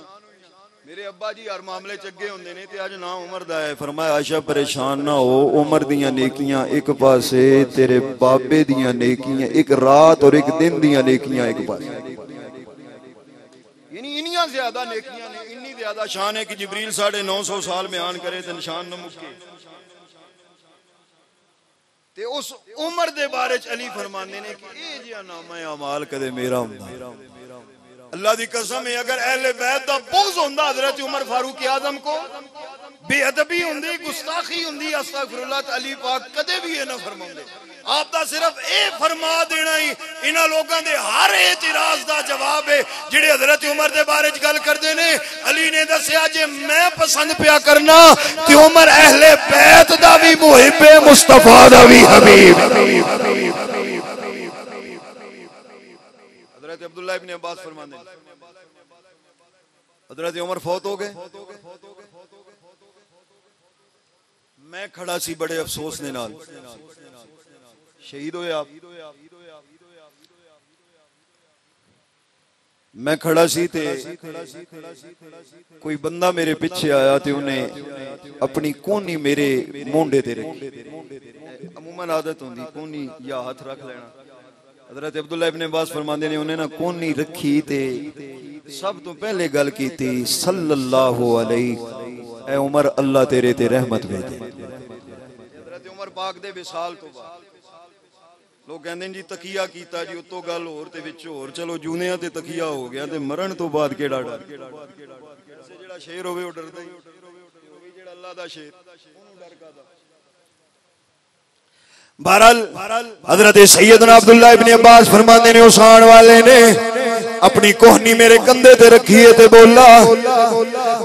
मेरे अब्बा जी हर मामले च अगे होंदे ने ते अज ना उमर दा है। फरमाया आयशा परेशान ना हो उमर दियां नेकियां एक पासे तेरे बाबे दियां नेकियां एक रात और एक दिन दियां नेकियां एक पासे इनियां ज्यादा नेकियां ने इन्नी ज्यादा शान है कि जिब्रील 950 साल बयान करे तो निशान न मुके। ते उस उमर दे बारे च अली फरमाने ने कि ए जिहा नामा अमाल कदे मेरा हुंदा। अल्लाह दी कसम है अगर अहले बैत दा बुग़्ज़ हुंदा हजरत उमर फारूक आज़म को बेअदबी हुंदी गुस्ताखी हुंदी अस्तगफिरुल्लाह अली पाक कदे भी ये ना फरमांदे। आप दा सिर्फ ए फरमा देना ही इन्हां लोगों दे हर एतराज दा जवाब है जिहड़े हजरत उमर दे बारे च गल करदे ने। अली ने दस्या जे मैं पसंद पिया करना ते उमर अहले बैत दा भी मुहिब है मुस्तफा दा भी हबीब। हजरत अब्दुल्लाह इब्न अब्बास फरमाते हैं हजरत उमर फौत हो गए मैं खड़ा सी बड़े अफसोस ने नाल शहीद होए आप। मैं खड़ा सी ते कोई बंदा मेरे पीछे आया ते उन्हें अपनी कोनी मेरे मोंडे ते रखी। अमूमन आदत होंदी कोनी या हाथ रख लेना। हजरत अब्दुल्लाह इब्न अब्बास फरमाते ने उन्हें ना कोनी रखी ते सब तो पहले गल की थी सल्लल्लाहु अलैहि ए उमर अल्लाह तेरे ते रहमत भेजे। हजरत उमर पाक दे विसाल तो बाद लोग कहते जी तकिया कीता जी उतो गल होर ते विच होर चलो जूनिया ते तकिया हो गया ते मरण तो बाद केड़ा डर। जेड़ा शेर होवे ओ डरदा ही जेड़ा अल्लाह दा शेर ओनू डर कादा। बहरहाल हजरत सैयदना अब्दुल्लाह इब्न अब्बास फरमाते ने उस आने वाले ने अपनी कोहनी मेरे कंधे ते रखी है ते बोला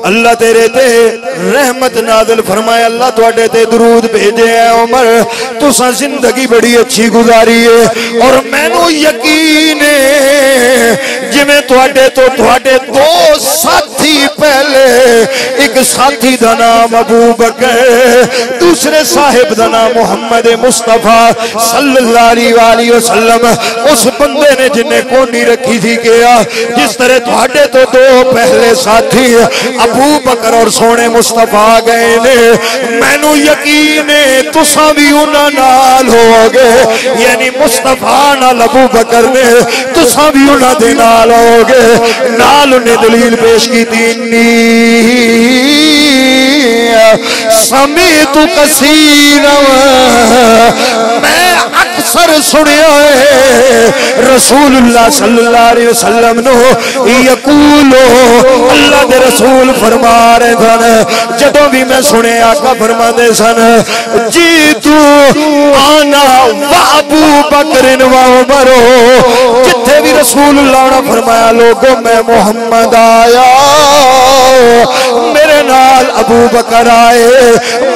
अल्लाह तेरे ते रहमत नाज़िल फरमाए अल्लाह तुहाडे ते दरूद भेजे है उमर तुसां जिंदगी बड़ी अच्छी गुजारी है और मैनू यकीन है जिवें तुहाडे तो तुहाडे दो साथी पहले एक साथी दा नाम अबू बकर, दूसरे साहिब दा नाम मुहम्मद मुस्तफा सल्लल्लाहु अलैहि वसल्लम। उस बंदे ने जिन्हें कोनी रखी थी गया, जिस तरह तुहाडे तो दो पहले साथी अबू बकर और सोने मुस्तफा गए ने, मैनू यकीन है तुसा भी उन्हां नाल होगे, यानी मुस्तफा नाल अबू बकर ने तुसा भी उन्हां दे नाल होगे। नाल उन्हें दलील पेश की नी समीतु कसीरा, मैं अक्सर सुनिया है रसूलुल्लाह सल्लल्लाहु अलैहि वसल्लम नो यकूलो, अल्लाह दे रसूल फरमा रहे सन, जदों भी मैं सुने आका फरमाते सन जी तू आना व अबू बकर व उमर, जिथे भी रसूलुल्लाह ने फरमाया लोगों मैं मोहम्मद आया, मेरे नाल अबू बकर आए,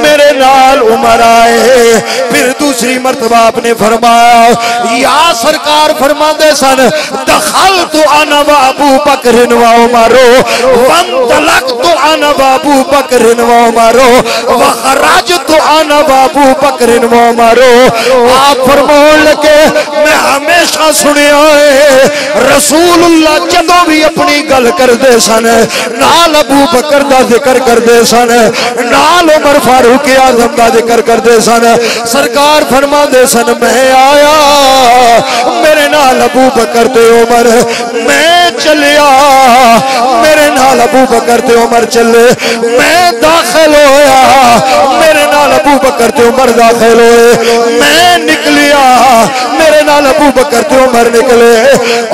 मेरे नाल उमर आए। फिर दूसरी मर्तबा आपने फरमाया या सरकार फरमाते सन दखल तो अना व अबू बकर व उमर वंतलक तो अना व अबू बकर व उमर व खरज तो अना व अबू बकर व उमर। आप फरमान लगे मैं हमेशा सुनिया है रसूलुल्लाह जदों भी अपनी गल करते सन नाल अबू बकर दा जिक्र करते सन, नाल उमर फारूक आजम दा जिक्र करते सन। सरकार फरमाते सन मैं आया, मेरे नाल अबू बकर ते उमर, मैं चलिया, मेरे नाल अबू बकर ते उमर चले, मैं दाखिल होया, मेरे नाल अबू बकर ते उमर दाखिल होए, मैं निकलिया, मेरे नाल अबू बकर ते उमर निकले।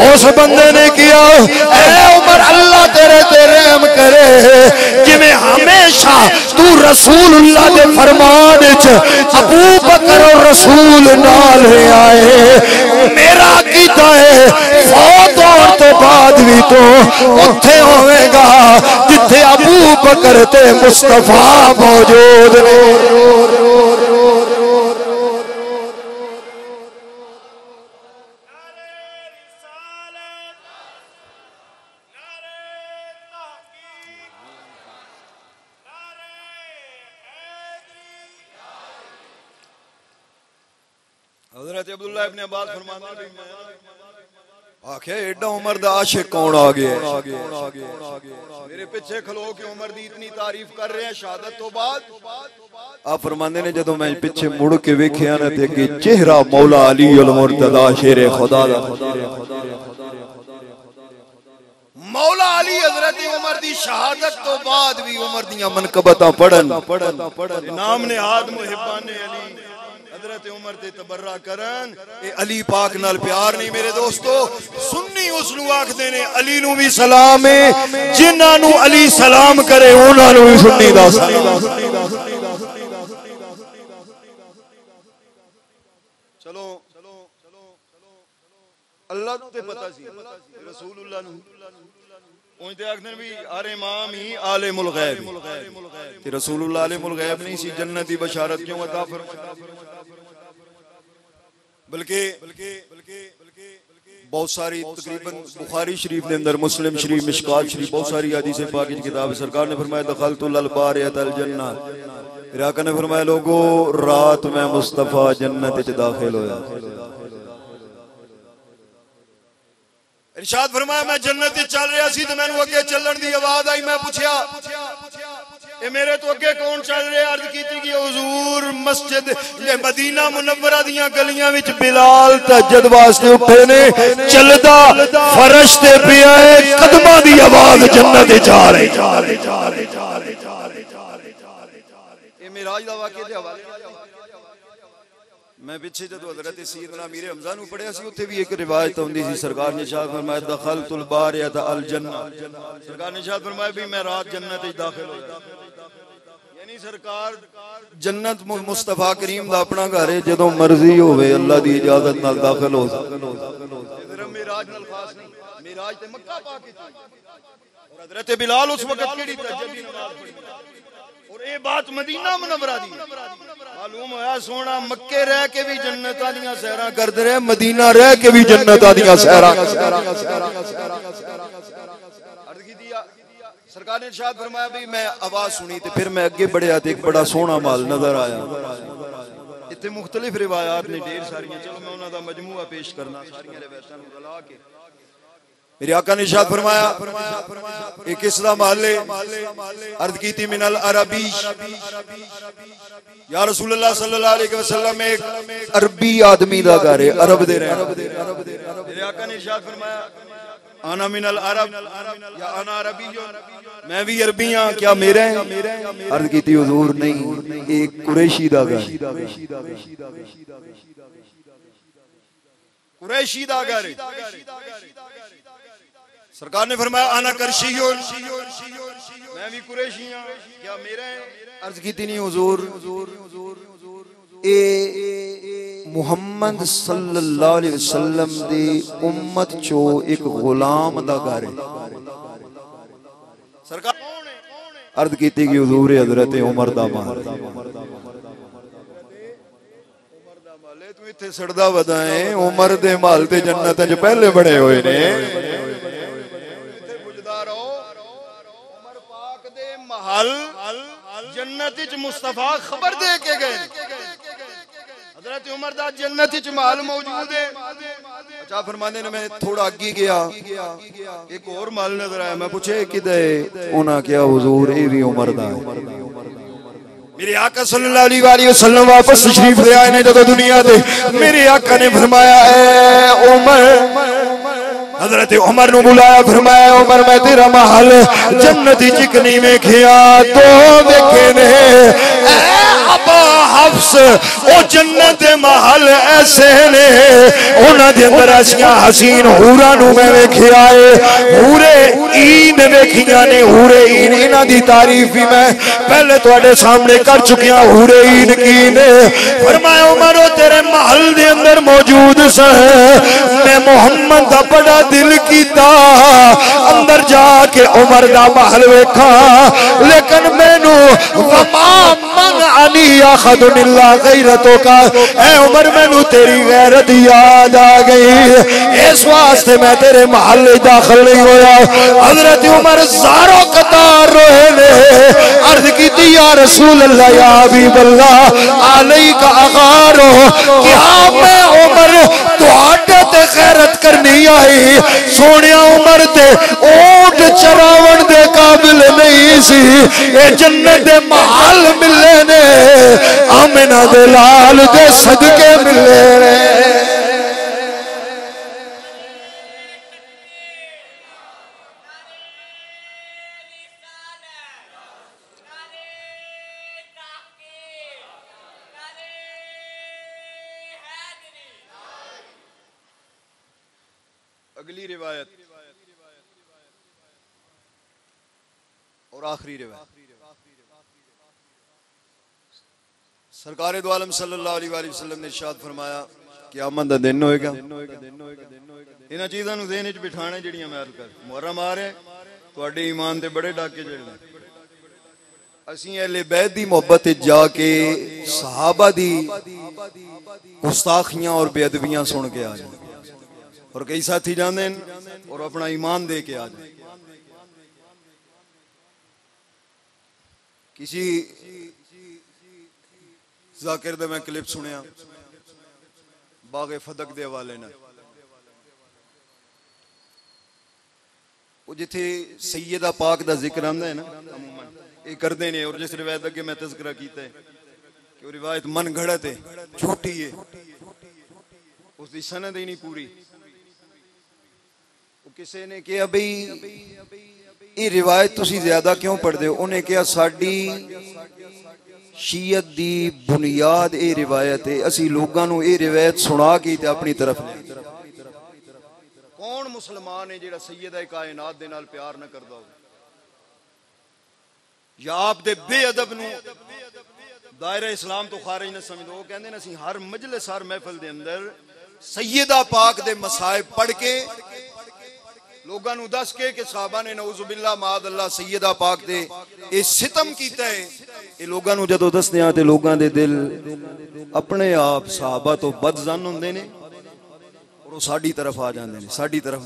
उस बंदे ने किया ऐ उमर अल्लाह तेरे ते रहम करे, जिवें हमेशा तू रसूलुल्लाह दे फरमान च अबू बकर और रसूल नाल आए, मेरा कीता है फौत होने तो बाद भी तो उत्थे होवेगा जिथे अबू बकर ते मुस्तफा मौजूद ने। हज़रत अब्दुल्लाह इब्न अब्बास फरमाते हैं आखे एडा उमर दा आशिक कौन आ गया, मेरे पीछे खलो के उमर दी इतनी तारीफ कर रहे हैं शहादत तो बाद। आप फरमाते ने जदों मैं पीछे मुड़ के वेख्या ना ते अगे चेहरा मौला अली अल मुर्तदा शेर खुदा दा, मौला अली हजरत उमर दी शहादत तो बाद भी उमर दियां मनकबतां पढ़न नाम ने हाद मुहिब्बाने अली हजरत उमर ते तबर्रा करन, ए अली पाक नाल प्यार नहीं मेरे दोस्तों। सुन्नी उसनु आखदे ने अली नु भी सलाम है, जिन्हां नु अली सलाम करे उन्हां नु भी सुन्नी दा सलाम। चलो अल्लाह नु ते पता सी रसूलुल्लाह नु उन ते आखदे भी हर इमाम ही आलिमुल गैब, ते रसूलुल्लाह आलिमुल गैब नहीं सी, जन्नत दी बशारत क्यों अता फरमाया, बल्कि बहुत सारी तकरीबन बुखारी शरीफ के अंदर, मुस्लिम शरीफ, मिशकात शरीफ, बहुत सारी हदीसें पाक की किताब। सरकार ने फरमाया दखलतुल बारियतल जन्नह, फिर आका ने फरमाया लोगो रात में मुस्तफा जन्नत च दाखिल होया। इरशाद फरमाया मैं जन्नत च चल रहा सी ते मैनू अगे चलण दी आवाज आई, मैं पूछया ए मेरे तो अगे कौन चल रहा, अर्ज की कि हुजूर मस्जिद मदीना मुनव्वरा दियां गलियां विच बिलाल तहज्जुद वास्ते उठे ने, चलदा फर्श ते पिया है, कदमां दी आवाज जन्नत जा रही। ए मिराज दा वाक़या दे हवाले मैं पिछे जो हजरत सैयदना मीर हमजा नू पढ़िया सी, उत्थे भी एक रिवायत आउंदी सी, सरकार ने इरशाद फरमाया दखलतुल बारियतल जन्नह, सरकार ने इरशाद फरमाया भी मैं रात जन्नत विच दाखिल होया, यानी सरकार जन्नत मुस्तफा करीम दा अपना घर है, जदों मर्जी होवे अल्लाह दी इजाजत नाल दाखिल हो सकदा। मिराज नाल खास नहीं, मिराज ते मक्का पाक विच और हजरत बिलाल उस वक्त केड़ी तहज्जुद दी नमाज पढ़ी, और ये बात मदीना मुनव्वरा दी मालूम होया सोना मक्के रह के भी जन्नतां दियां सैरां करदे रहे, मदीना रह के भी जन्नतां दियां सैरां। सरकार ने इरशाद फरमाया भी मैं आवाज सुनी तो फिर मैं अगे बढ़िया तो एक बड़ा सोहना माल नजर आया। इतने मुख्तलिफ रिवायात ने ढेर सारियां, चलो मैं उन्होंने मजमूआ पेश करना सारियां रिवायतां नूं रला के। मेरे आका ने इरशाद फरमाया एक किसदा महल है, अर्ज कीती मिनल अरबी, या रसूल अल्लाह सल्लल्लाहु अलैहि वसल्लम एक अरबी आदमी दा घर है, अरब दे रहने। मेरे आका ने इरशाद फरमाया आना मिनल अरब या आना अरबी, मैं भी अरबी हां, क्या मेरा है? अर्ज कीती हुजूर नहीं, एक कुरैशी दा घर, कुरैशी दा घर। सरकार ने फरमाया आना करशी, मैं भी कुरैशी हां, क्या मेरा है? अर्ज कीती नहीं हुजूर, ए मुहम्मद सल्लल्लाहु अलैहि वसल्लम दी उम्मत चो एक गुलाम दा घर है। सरकार अर्ज कीती कि हुजूर हजरत उमर दा महल। तू इत्थे सड़दा वदा है, उमर दे महल ते जन्नत च पहले बने हुए ने। इत्थे पुजदा रहो, उमर पाक दे महल जन्नत च मुस्तफा खबर दे के गए, हजरत उमर दा जन्नत च महल मौजूद है। अच्छा फरमाने ने मैं थोड़ा आगे गया, एक और महल नजर आया, मैं पूछे किधर है? उन्होंने कहा हुजूर ये भी उमर दा है। मेरे आका सल्लल्लाहु अलैहि वसल्लम वापस तशरीफ ले आए ने जब दुनिया दे, मेरे आका ने फरमाया ए उमर, हजरत उमर ने बुलाया, फरमाया उमर मैं तेरा महल जन्नत च नहीं वेखिया, तो वेखे ने अबा हफ्स, ओ जन्नत दे महल ऐसे ने, उन्हां दे अंदर ऐसियां हसीन हूरां नूं मैं वेखिया है, हूरे ईन वेखियां ने, हूरे ईन, इन्हां दी तारीफ भी मैं पहले तुहाडे सामने कर चुकिया। हूरे ईन की ने? फरमाया उमर ओ तेरे महल दे अंदर मौजूद स, मैं मुहम्मद दा बड़ा दिल कीता अंदर जाके उमर दा महल वेखा, लेकिन मैनू वमा मन अनी याखदुनिल्ला गैरतों का, ऐ उमर मैनू तेरी गैरत याद आ गई, इस वास्ते मैं तेरे महल दाखिल नहीं होया। हजरत उमर ज़ारो कतार रोए ने, अर्ज की या रसूल अल्लाह या हबीब अल्लाह अलैका अगारो, क्या मैं उमर तुहाडे ते गैरत करनी आई? सोनिया उमर ते ऊंट चरावण दे काबिल नहीं सी, ए जन्नत दे महल मिले ने, आमिना दे लाल दे सदके मिले ने। अगली रिवायत और आखिरी रिवायत, सरकार दो आलम सल्लल्लाहु अलैहि वसल्लम ने इरशाद फरमाया क़यामत दा दिन होएगा, इन्हां चीज़ां नूं ज़हन च बिठाना जिहड़ियां मैं अर्ज़ कर, मुहर्रम आ रहा है, तुहाडे ईमान ते बड़े डाके चढ़ने, असीं अहले बैत दी मोहब्बत विच जाके सहाबा दी गुस्ताखियां और बेअदबियां सुन के आ जाए, और कई साथी जाते हैं और अपना ईमान दे के आ जाए। किसी जाकिर दे मैं क्लिप सुनिया बागे फदक दे हवाले ना, वो जिथे सैयदा पाक दा जिक्र आंदा है ना, ये करते हैं, और जिस रिवायत अगे मैं तज़किरा कीता है कि वो रिवायत मन घड़त है, झूठी है, उसकी सनद ही नहीं पूरी। किसी ने कहा भाई ये रिवायत तुसी ज्यादा क्यों पढ़ते हो? उन्हें कहा साडी शीयत दी बुनियाद ये रिवायत है, असी लोगों को ये रिवायत सुना के अपनी तरफ ले। कौन मुसलमान है जिहड़ा सैयदा कायनात दे नाल प्यार न करदा हो, या आप दे बेअदब नूं दायरा इस्लाम तो खारिज न समझो? वो कहंदे ने असी हर मजलिस हर महफिल दे अंदर सैयदा पाक दे मसाइब पढ़ के लोगों को दस के साहबा ने नऊजुबिल्लाह माअल्लाह सैयदा पाक दे ये सितम कीता है, ये लोगों को जदों दसदे हां ते लोगों दे दिल अपने आप साहबा तो बदजन हुंदे ने और वो साडी तरफ आ जांदे ने, साडी तरफ।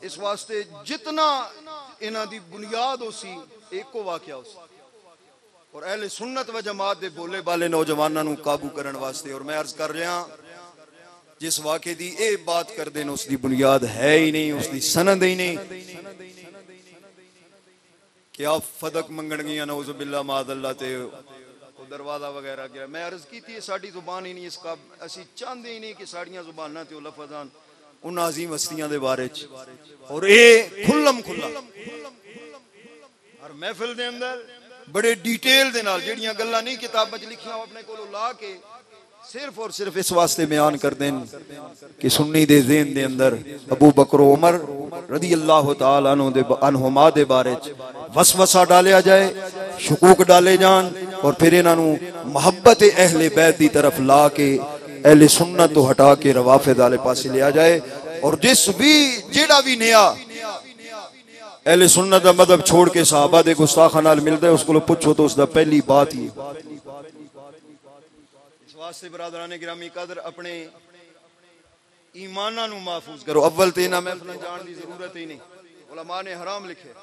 इस वास्ते जितना इन्हां दी बुनियाद उसी एको वाकया उसी और अहले सुन्नत व जमात दे बोले बाले नौजवानों नू काबू करने वास्ते। और मैं अर्ज कर रहा जिस वाक़े दी ए बात कर देन उसकी बुनियाद है ही नहीं, उसकी सनद ही नहीं। क्या फदक मंगन गया नौज़ु बिल्लाह मादल्ला ते दरवाजा वगैरह गया। मैं अर्ज की थी साड़ी जुबान ही नहीं इसका, असी चाहते ही नहीं कि साड़ियाँ जुबाना ते लफज आन उन अजीम हस्तियां दे बारे च। और ये खुल्लम खुल्ला हर महफिल दे अंदर बड़े डिटेल दे नाल जेड़ियां गल्लां नहीं किताबां च लिखियां अपने कोलों ला के सिर्फ और सिर्फ इस वास्ते बयान कर दें कि सुन्नी दे ज़हन दे अंदर अबू बकर उमर रज़ी अल्लाह तआला अन्हुमा दे बारे च वसवसा डालिया जाए, शुकूक डाले जान और फिर इन्हां नू मोहब्बत अहले बैत दी तरफ ला के अहले सुन्नत तो हटा के रवाफिद वाले पासे लिया जाए। और जिस भी जेड़ा भी नया अहले सुन्नत दा मदहब छोड़ के सहाबा दे गुस्ताखां नाल मिलदा है उसको पूछो तो उसदा पहली बात ही इस वास्ते बरादराने गिरामी कदर अपने ईमाना नू महफूज करो। अव्वल ते ना महफिल जान दी जरूरत ही नहीं, उलमा ने हराम लिखे।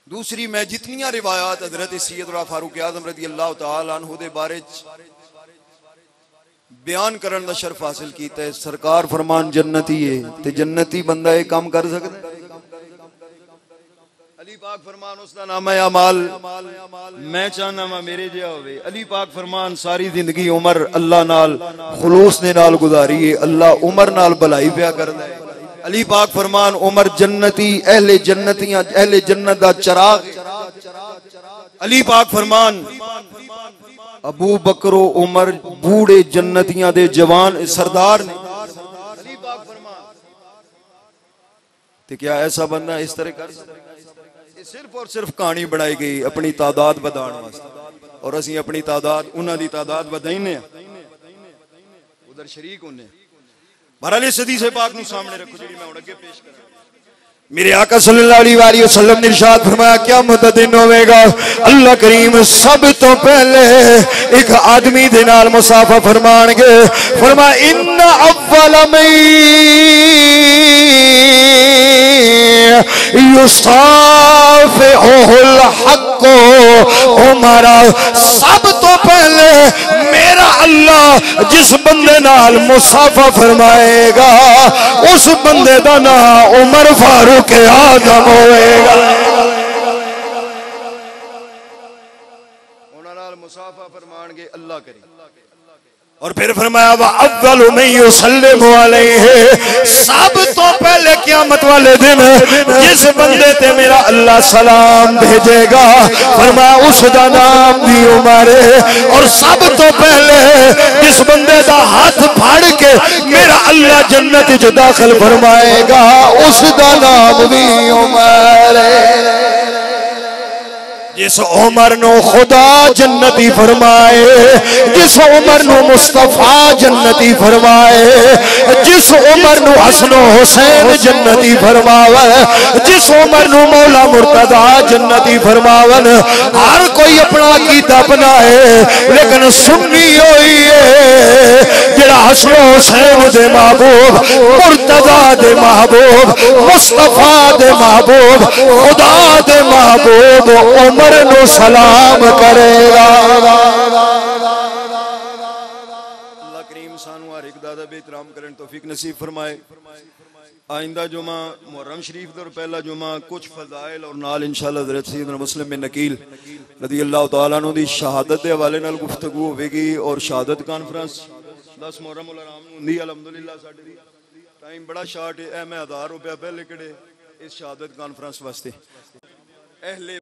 दूसरी मैं जितनियां रिवायात हजरत सैयदना फारूक आजम रज़ी अल्लाह तआला अन्हु दे बारे बयान करने का शर्फ हासिल किया है। सरकार फरमान जन्नती है ते जन्नती बंदा ये काम कर सकता है। अली पाक फरमान उसका नाम है अमाल मैं चाहना वा मेरे जिहा होवे। अली पाक फरमान सारी जिंदगी उमर अल्लाह नाल खुलूस दे नाल गुजारी है, अल्लाह उमर नाल भलाई पिया करदा है। अली पाक फरमान उमर जन्नती अहले जन्नतियां अहले जन्नत दा चिराग। अली पाक फरमान अबू बकर उमर बूढ़े जन्नतियां दे जवान सरदार ने। अली पाक फरमान ते क्या ऐसा बंदा इस तरह कर सकता है? सिर्फ और सिर्फ कहानी बनाई गई अपनी तादाद बढ़ाने वास्ते और असी अपनी तादाद उन्हां दी तादाद बढ़ाइने उधर शरीक होने। बहरहाल इस हदीस पाक नू सामने रखो जी मैं हुण अगे पेश करा। मेरे आका सल्लल्लाहु अलैहि वसल्लम ने इरशाद फरमाया क़यामत दिन होवेगा अल्लाह करीम सब तो पहले एक आदमी दे नाल मुसाफा फरमानगे। फरमाया इन्ना अव्वल युसाफिहुल हक़ उमरा, सब तो पहले मेरा अल्लाह जिस बंदे नाल मुसाफा फरमाएगा उस बंदे दा नाम उमर फारूक आजम होएगा। उन्हां नाल मुसाफा फरमानगे अल्लाह करीम। और फिर फरमाया वा अव्वलु मन युसल्लिमु अलैहि, सब तो पहले क़यामत वाले दिन जिस बंदे ते मेरा अल्लाह सलाम भेजेगा फरमाया उसका नाम भी उमर है। और सब तो पहले जिस बंदे का हाथ फाड़ के मेरा अल्लाह जन्नत च दाखिल फरमाएगा उसका नाम भी उमर है। जिस उमर नो खुदा जन्नती फरमाए, जिस उमर नो मुस्तफा जन्नती फरमाए, जिस उमर नो हसन हुसैन जन्नती फरमावे, जिस उमर नो मौला मुर्तदा जन्नती फरमावन। हर कोई अपना अकीदा बनाए लेकिन सुन्नी होई है जेड़ा हसन हुसैन दे महबूब, मुर्तदा दे महबूब, मुस्तफा दे महबूब, खुदा दे महबूब उमर नो सलाम करेगा। अल्लाह करीम सानू हर एक दा एहतराम करन तौफीक नसीब फरमाए। आइंदा जुमा मुहर्रम शरीफ दर पहला जुमा कुछ फजाइल और नाल इंशाअल्लाह हज़रत सैयदना मुस्लिम बिन नकील रज़ी अल्लाह तआला अन्हु दी शहादत दे हवाले नाल गुफ्तगू होवेगी और शहादत कॉन्फ्रेंस 10 मुहर्रम उल हराम नूं हुंदी अलहमदुलिल्लाह। साडे दी टाइम बड़ा शार्ट है, मैं 1000 रुपया पहले कड़े इस शहादत कॉन्फ्रेंस वास्ते अहले